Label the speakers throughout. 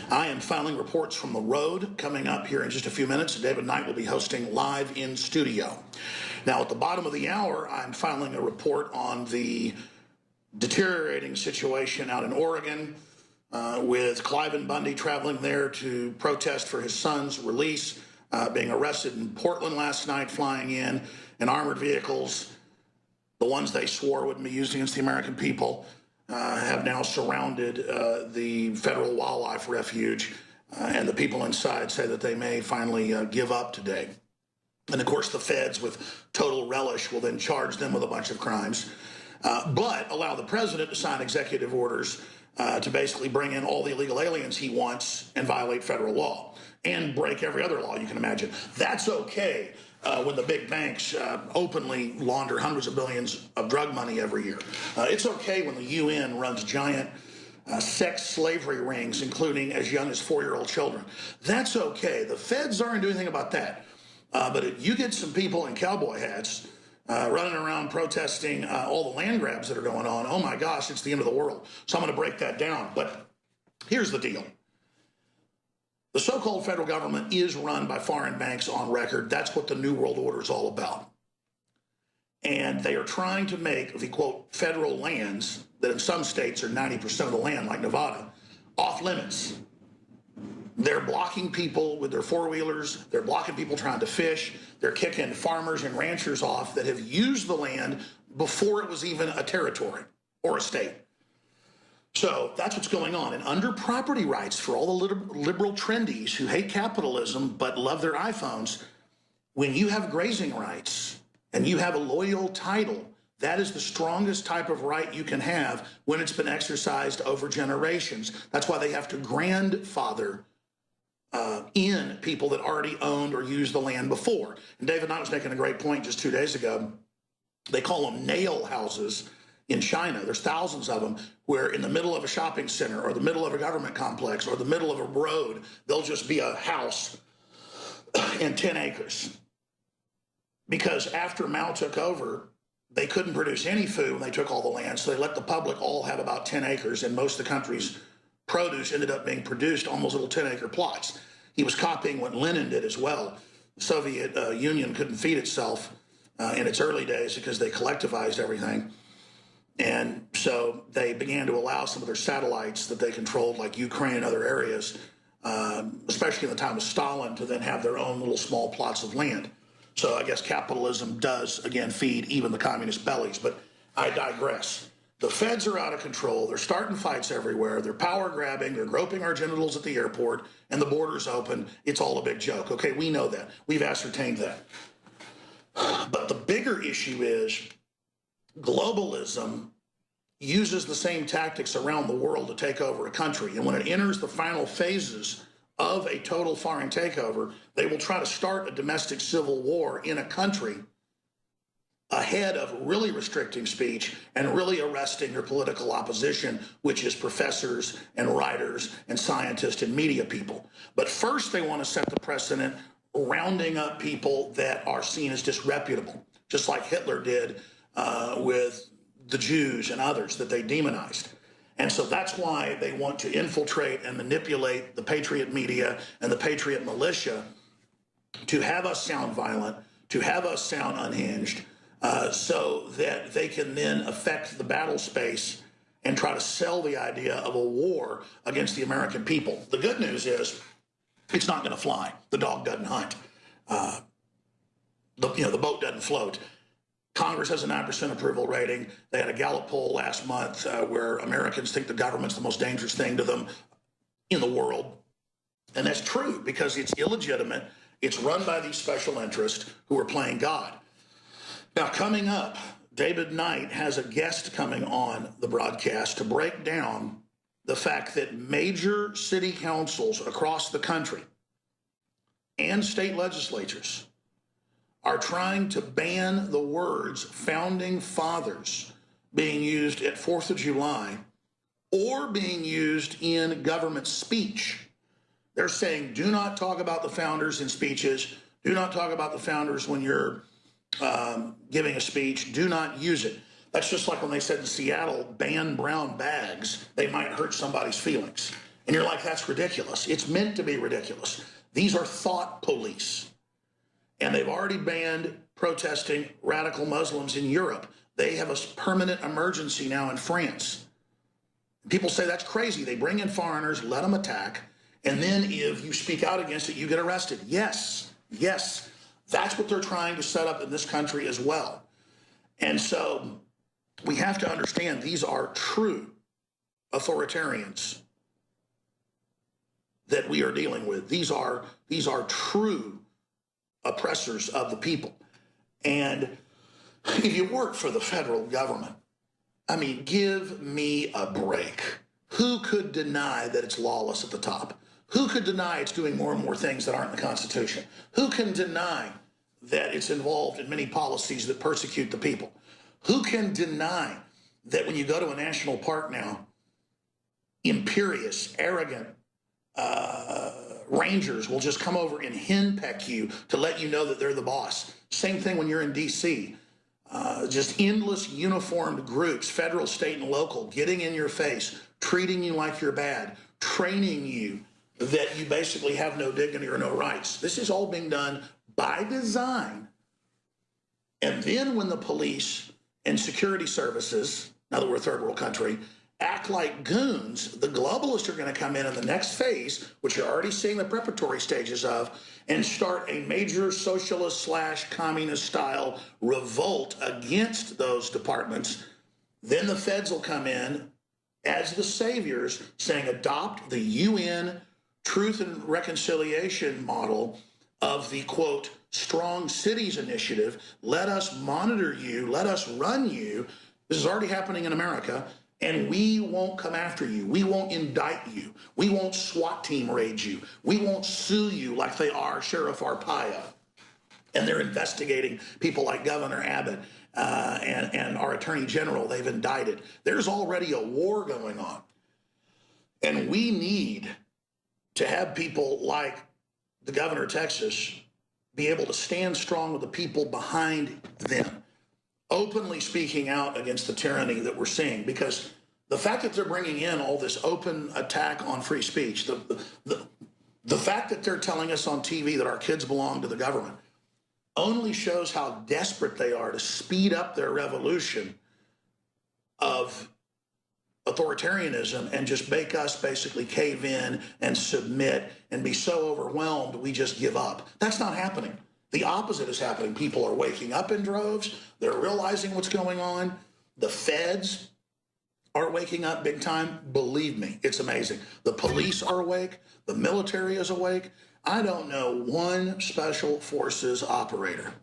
Speaker 1: I am filing reports from the road coming up here in just a few minutes. David Knight will be hosting live in studio. Now, at the bottom of the hour, I'm filing a report on the deteriorating situation out in Oregon with Cliven Bundy traveling there to protest for his son's release, being arrested in Portland last night, flying in armored vehicles. The ones they swore wouldn't be used against the American people have now surrounded the federal wildlife refuge, and the people inside say that they may finally give up today. And of course, the feds, with total relish, will then charge them with a bunch of crimes, but allow the president to sign executive orders to basically bring in all the illegal aliens he wants and violate federal law and break every other law you can imagine. That's okay when the big banks openly launder hundreds of billions of drug money every year. It's okay when the UN runs giant sex slavery rings, including as young as 4-year-old children. That's okay. The feds aren't doing anything about that. But if you get some people in cowboy hats running around protesting all the land grabs that are going on, oh my gosh, it's the end of the world. So I'm going to break that down. But here's the deal. The so-called federal government is run by foreign banks on record. That's what the New World Order is all about. And they are trying to make the, quote, federal lands, that in some states are 90% of the land, like Nevada, off limits. They're blocking people with their four-wheelers. They're blocking people trying to fish. They're kicking farmers and ranchers off that have used the land before it was even a territory or a state. So that's what's going on. And under property rights, for all the liberal trendies who hate capitalism but love their iPhones, when you have grazing rights and you have a loyal title, that is the strongest type of right you can have when it's been exercised over generations. That's why they have to grandfather in people that already owned or used the land before. And David Knight was making a great point just 2 days ago. They call them nail houses in China. There's thousands of them where in the middle of a shopping center or the middle of a government complex or the middle of a road, there'll just be a house and 10 acres. Because after Mao took over, they couldn't produce any food when they took all the land, so they let the public all have about 10 acres, and most of the country's produce ended up being produced on those little 10-acre plots. He was copying what Lenin did as well. The Soviet Union couldn't feed itself in its early days because they collectivized everything. And so they began to allow some of their satellites that they controlled, like Ukraine and other areas, especially in the time of Stalin, to then have their own little small plots of land. So I guess capitalism does, again, feed even the communist bellies. But I digress. The feds are out of control. They're starting fights everywhere. They're power grabbing. They're groping our genitals at the airport, and the border's open. It's all a big joke. Okay, we know that. We've ascertained that. But the bigger issue is globalism uses the same tactics around the world to take over a country. And when it enters the final phases of a total foreign takeover, they will try to start a domestic civil war in a country ahead of really restricting speech and really arresting their political opposition, which is professors and writers and scientists and media people. But first, they want to set the precedent, rounding up people that are seen as disreputable, just like Hitler did with the Jews and others that they demonized. And so that's why they want to infiltrate and manipulate the patriot media and the patriot militia to have us sound violent, to have us sound unhinged, so that they can then affect the battle space and try to sell the idea of a war against the American people. The good news is it's not going to fly. The dog doesn't hunt. The boat doesn't float. Congress has a 9% approval rating. They had a Gallup poll last month where Americans think the government's the most dangerous thing to them in the world. And that's true because it's illegitimate. It's run by these special interests who are playing God. Now, coming up, David Knight has a guest coming on the broadcast to break down the fact that major city councils across the country and state legislatures are trying to ban the words Founding Fathers being used at 4th of July or being used in government speech. They're saying, do not talk about the founders in speeches. Do not talk about the founders when you're giving a speech. Do not use it. That's just like when they said in Seattle, ban brown bags. They might hurt somebody's feelings. And you're like, that's ridiculous. It's meant to be ridiculous. These are thought police. And they've already banned protesting radical Muslims in Europe. They have a permanent emergency now in France. People say that's crazy. They bring in foreigners, let them attack, and then if you speak out against it, you get arrested. Yes, yes. That's what they're trying to set up in this country as well. And so we have to understand these are true authoritarians that we are dealing with. These are true oppressors of the people. And if you work for the federal government, I mean, give me a break. Who could deny that it's lawless at the top? Who could deny it's doing more and more things that aren't in the Constitution? Who can deny that it's involved in many policies that persecute the people? Who can deny that when you go to a national park now, imperious, arrogant rangers will just come over and henpeck you to let you know that they're the boss? Same thing when you're in D.C. Just endless uniformed groups, federal, state, and local, getting in your face, treating you like you're bad, training you that you basically have no dignity or no rights. This is all being done by design. And then when the police and security services, now that we're a third world country, act like goons, the globalists are going to come in the next phase, which you're already seeing the preparatory stages of, and start a major socialist / communist style revolt against those departments. Then the feds will come in as the saviors, saying adopt the UN Truth and Reconciliation model of the, quote, Strong Cities Initiative. Let us monitor you, let us run you. This is already happening in America. And we won't come after you. We won't indict you. We won't SWAT team raid you. We won't sue you like they are Sheriff Arpaio. And they're investigating people like Governor Abbott and our Attorney General. They've indicted. There's already a war going on. And we need to have people like the governor of Texas be able to stand strong with the people behind them, openly speaking out against the tyranny that we're seeing. Because the fact that they're bringing in all this open attack on free speech, the fact that they're telling us on TV that our kids belong to the government only shows how desperate they are to speed up their revolution of authoritarianism and just make us basically cave in and submit and be so overwhelmed we just give up. That's not happening. The opposite is happening. People are waking up in droves. They're realizing what's going on. The feds are waking up big time. Believe me, it's amazing. The police are awake. The military is awake. I don't know one special forces operator.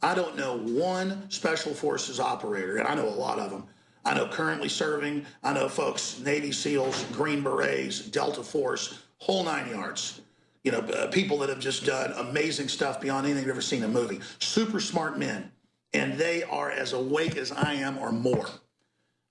Speaker 1: I don't know one special forces operator, and I know a lot of them. I know currently serving. I know folks, Navy SEALs, Green Berets, Delta Force, whole 9 yards. You know, people that have just done amazing stuff beyond anything you've ever seen in a movie. Super smart men. And they are as awake as I am or more.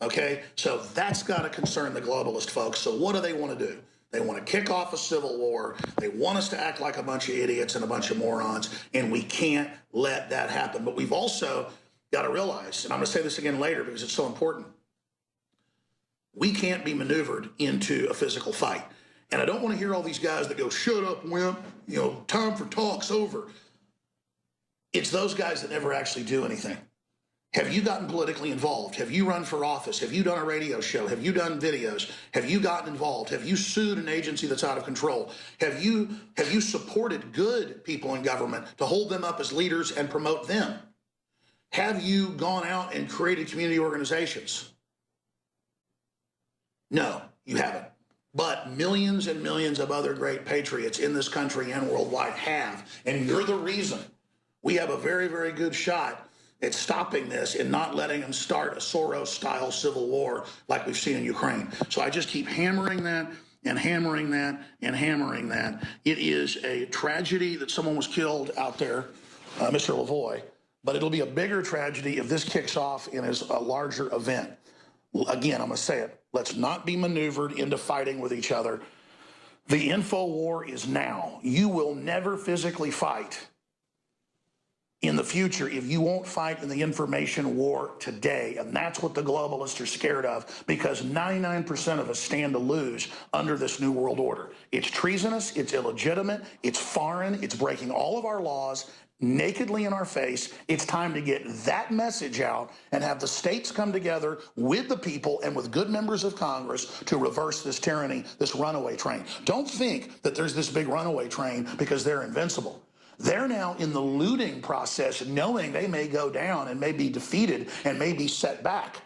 Speaker 1: Okay? So that's got to concern the globalist folks. So what do they want to do? They want to kick off a civil war. They want us to act like a bunch of idiots and a bunch of morons. And we can't let that happen. But we've also got to realize, and I'm going to say this again later because it's so important, we can't be maneuvered into a physical fight. And I don't want to hear all these guys that go, shut up, wimp, you know, time for talk's over. It's those guys that never actually do anything. Have you gotten politically involved? Have you run for office? Have you done a radio show? Have you done videos? Have you gotten involved? Have you sued an agency that's out of control? Have you supported good people in government to hold them up as leaders and promote them? Have you gone out and created community organizations? No, you haven't. But millions and millions of other great patriots in this country and worldwide have. And you're the reason we have a very, very good shot at stopping this and not letting them start a Soros-style civil war like we've seen in Ukraine. So I just keep hammering that and hammering that and hammering that. It is a tragedy that someone was killed out there, Mr. Lavoie, but it'll be a bigger tragedy if this kicks off and is a larger event. Again, I'm going to say it. Let's not be maneuvered into fighting with each other. The info war is now. You will never physically fight in the future if you won't fight in the information war today. And that's what the globalists are scared of, because 99% of us stand to lose under this new world order. It's treasonous, it's illegitimate, it's foreign, it's breaking all of our laws nakedly in our face. It's time to get that message out and have the states come together with the people and with good members of Congress to reverse this tyranny, this runaway train. Don't think that there's this big runaway train because they're invincible. They're now in the looting process, knowing they may go down and may be defeated and may be set back.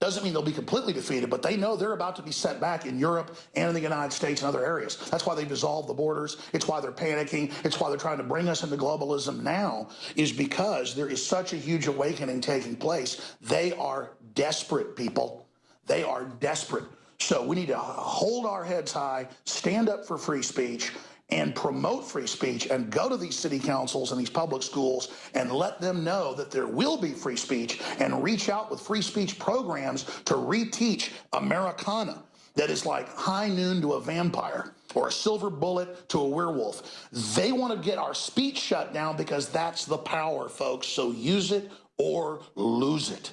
Speaker 1: Doesn't mean they'll be completely defeated, but they know they're about to be set back in Europe and in the United States and other areas. That's why they've dissolved the borders. It's why they're panicking. It's why they're trying to bring us into globalism now, is because there is such a huge awakening taking place. They are desperate, people. They are desperate. So we need to hold our heads high, stand up for free speech, and promote free speech, and go to these city councils and these public schools and let them know that there will be free speech, and reach out with free speech programs to reteach Americana that is like high noon to a vampire or a silver bullet to a werewolf. They want to get our speech shut down because that's the power, folks. So use it or lose it.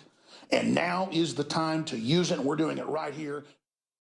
Speaker 1: And now is the time to use it, and we're doing it right here.